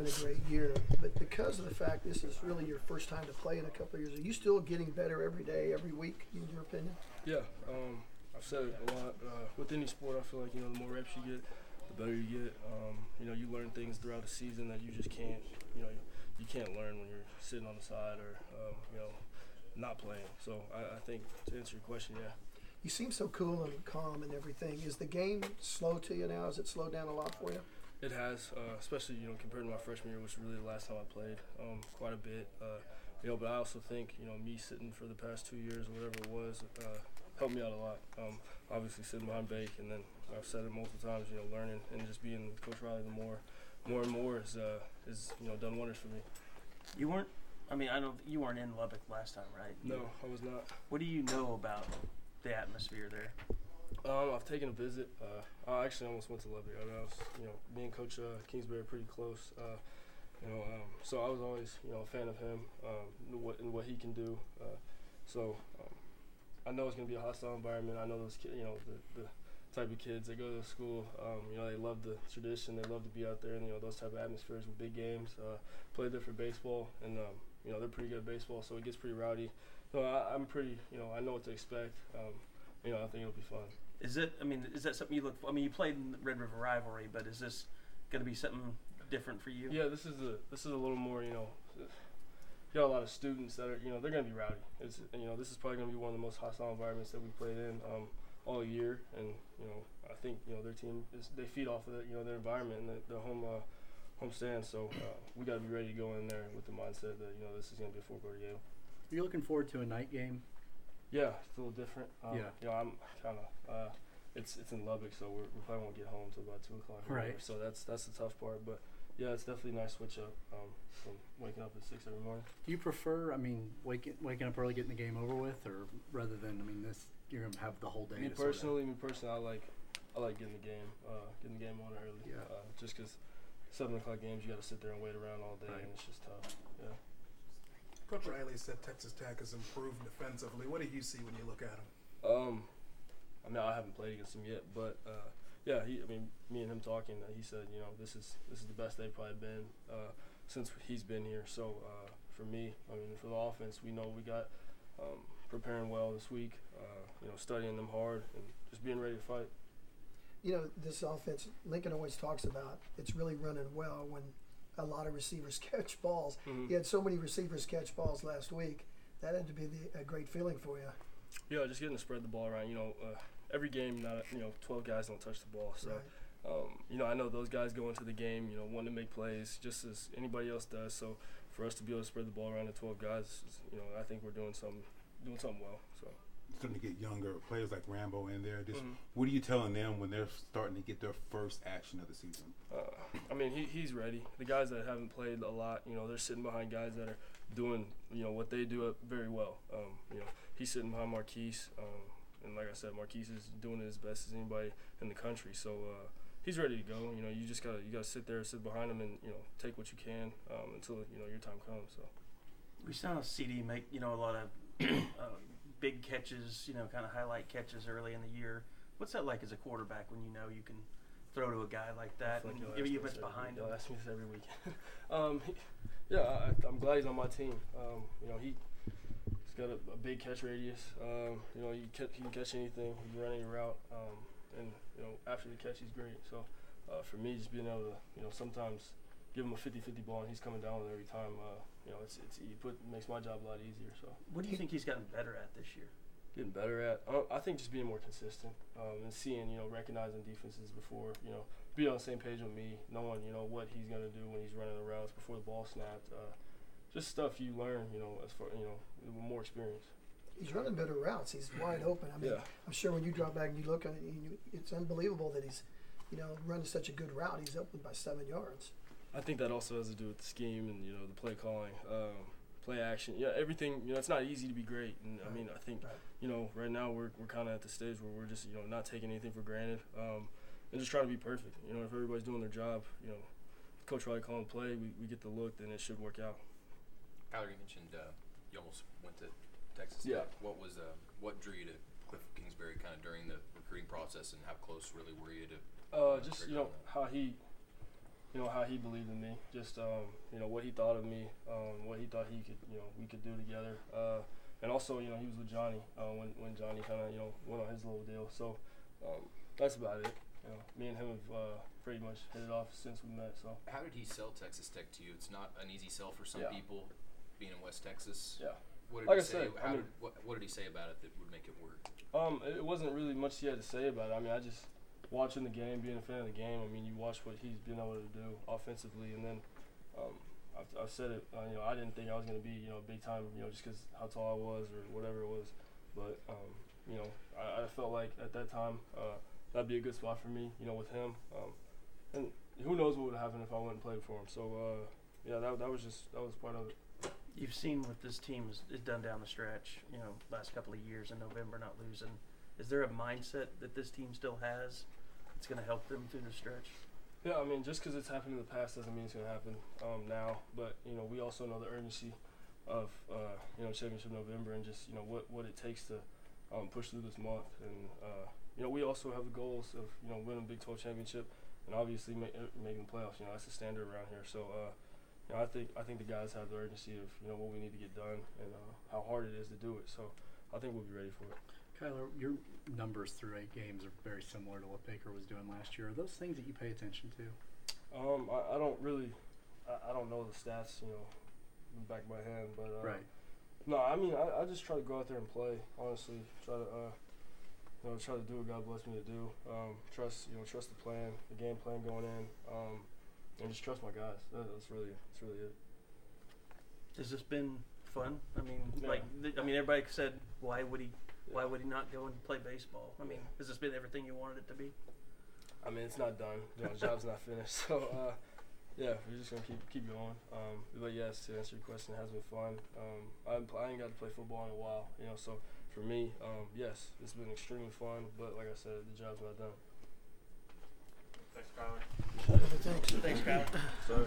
having a great year, but because of the fact this is really your first time to play in a couple of years, are you still getting better every day, every week, in your opinion? Yeah, I've said it a lot. With any sport, I feel like, the more reps you get, the better you get. You learn things throughout the season that you just can't, you can't learn when you're sitting on the side or, not playing. So I think to answer your question, yeah. You seem so cool and calm and everything. Is the game slow to you now? Has it slowed down a lot for you? It has, especially, compared to my freshman year, which was really the last time I played, quite a bit. But I also think, me sitting for the past 2 years or whatever it was, helped me out a lot. Obviously sitting behind Bake, and then I've said it multiple times, learning and just being with Coach Riley more and more is done wonders for me. You weren't, I know you weren't in Lubbock last time, right? No, I was not. What do you know about the atmosphere there? I've taken a visit. I actually almost went to Lubbock. I was, me and Coach Kingsbury are pretty close. So I was always, a fan of him and what he can do. I know it's going to be a hostile environment. I know those kids, the type of kids that go to school, they love the tradition. They love to be out there, and those type of atmospheres with big games. Played there for baseball, and they're pretty good at baseball, so it gets pretty rowdy. So I'm pretty, I know what to expect. I think it'll be fun. Is that something you look for? You played in the Red River rivalry, but is this going to be something different for you? Yeah, this is a little more, you got a lot of students that are, they're going to be rowdy. This is probably going to be one of the most hostile environments that we played in all year, and I think their team they feed off of it, their environment and the home stand. So we got to be ready to go in there with the mindset that this is going to be a 4-quarter game. Are you looking forward to a night game? Yeah, it's a little different. Yeah. I'm kind of. It's in Lubbock, so we probably won't get home until about 2 o'clock. Right. So that's the tough part, but yeah, it's definitely a nice switch up from waking up at 6 every morning. Do you prefer, waking up early, getting the game over with, or rather than, you're gonna have the whole day? Me personally, I like getting the game on early. Yeah. Just because 7 o'clock games, you got to sit there and wait around all day, Right. and it's just tough. Yeah. Coach Riley said Texas Tech has improved defensively. What do you see when you look at him? I haven't played against him yet, but yeah, me and him talking, he said, this is the best they've probably been since he's been here. So for me, for the offense, we know we got preparing well this week, studying them hard and just being ready to fight. This offense, Lincoln always talks about, it's really running well when a lot of receivers catch balls. Mm-hmm. You had so many receivers catch balls last week. That had to be a great feeling for you. Yeah, just getting to spread the ball around. Every game, 12 guys don't touch the ball. So, right. I know those guys go into the game, wanting to make plays just as anybody else does. So for us to be able to spread the ball around to 12 guys, I think we're doing something well. So. Starting to get younger players like Rambo in there. Just what are you telling them when they're starting to get their first action of the season? He's ready. The guys that haven't played a lot, they're sitting behind guys that are doing, what they do very well. He's sitting behind Marquise, and like I said, Marquise is doing it as best as anybody in the country. So he's ready to go. You just gotta sit behind him, and take what you can until your time comes. So We saw CD make a lot of big catches, kind of highlight catches early in the year. What's that like as a quarterback when you can throw to a guy like that and give you what's behind him? You'll ask me this every week. I'm glad he's on my team. He's got a big catch radius. He can catch anything. He can run any route. And after the catch, he's great. So for me, just being able to sometimes give him a 50-50 ball and he's coming down with it every time. Makes my job a lot easier. So what do you think he's gotten better at this year? Getting better at, I think just being more consistent and seeing, recognizing defenses before, being on the same page with me, knowing, what he's going to do when he's running the routes before the ball snapped. Just stuff you learn, as far, with more experience. He's running better routes. He's wide open. Yeah. I'm sure when you drop back and you look at it, it's unbelievable that he's, running such a good route. He's up by 7 yards. I think that also has to do with the scheme and, the play calling. Play action, everything. It's not easy to be great, and I think, right now we're kind of at the stage where we're just, not taking anything for granted, and just trying to be perfect. If everybody's doing their job, Coach Riley calling play, we get the look, then it should work out. Kyler, you mentioned you almost went to Texas Tech. Yeah. What drew you to Cliff Kingsbury kind of during the recruiting process, and how close really were you to? How you know, how he believed in me, just you know, what he thought of me, what he thought he could, you know, we could do together. And also, you know, he was with Johnny when Johnny kind of, you know, went on his little deal. So that's about it. You know, me and him have pretty much hit it off since we met. So How did he sell Texas Tech to you? It's not an easy sell for some Yeah. people, being in West Texas. yeah. What did Like he I say? said, I mean- What did he say about it that would make it work? It wasn't really much he had to say about it. I mean, I just watching the game, being a fan of the game. I mean, you watch what he's been able to do offensively, and then I've said it. You know, I didn't think I was going to be, you know, big time, you know, just because how tall I was or whatever it was. But you know, I felt like at that time that'd be a good spot for me, you know, with him. And who knows what would happen if I went and played for him. So yeah, that was part of it. You've seen what this team has done down the stretch, you know, last couple of years in November, not losing. Is there a mindset that this team still has that's going to help them through the stretch? Yeah, I mean, just because it's happened in the past doesn't mean it's going to happen now. But, you know, we also know the urgency of, you know, Championship November and just, you know, what it takes to push through this month. And, you know, we also have the goals of, you know, winning Big 12 championship and obviously making the playoffs. You know, that's the standard around here. So, you know, I think the guys have the urgency of, you know, what we need to get done and how hard it is to do it. So I think we'll be ready for it. Kyler, your numbers through 8 games are very similar to what Baker was doing last year. Are those things that you pay attention to? I don't really, I don't know the stats, you know, in the back of my hand, but Right. no, I mean, I just try to go out there and play. Honestly, try to, you know, try to do what God blessed me to do. Trust the plan, the game plan going in, and just trust my guys. That's really it. Has this been fun? I mean, Yeah. everybody said, why would he not go and play baseball? I mean, has this been everything you wanted it to be? I mean, it's not done. You know, the job's not finished. So, yeah, we're just gonna keep going. But yes, to answer your question, it has been fun. I ain't got to play football in a while, you know. So for me, yes, it's been extremely fun. But like I said, the job's not done. Thanks, Kyler. Thanks. Thanks, Kyler. So.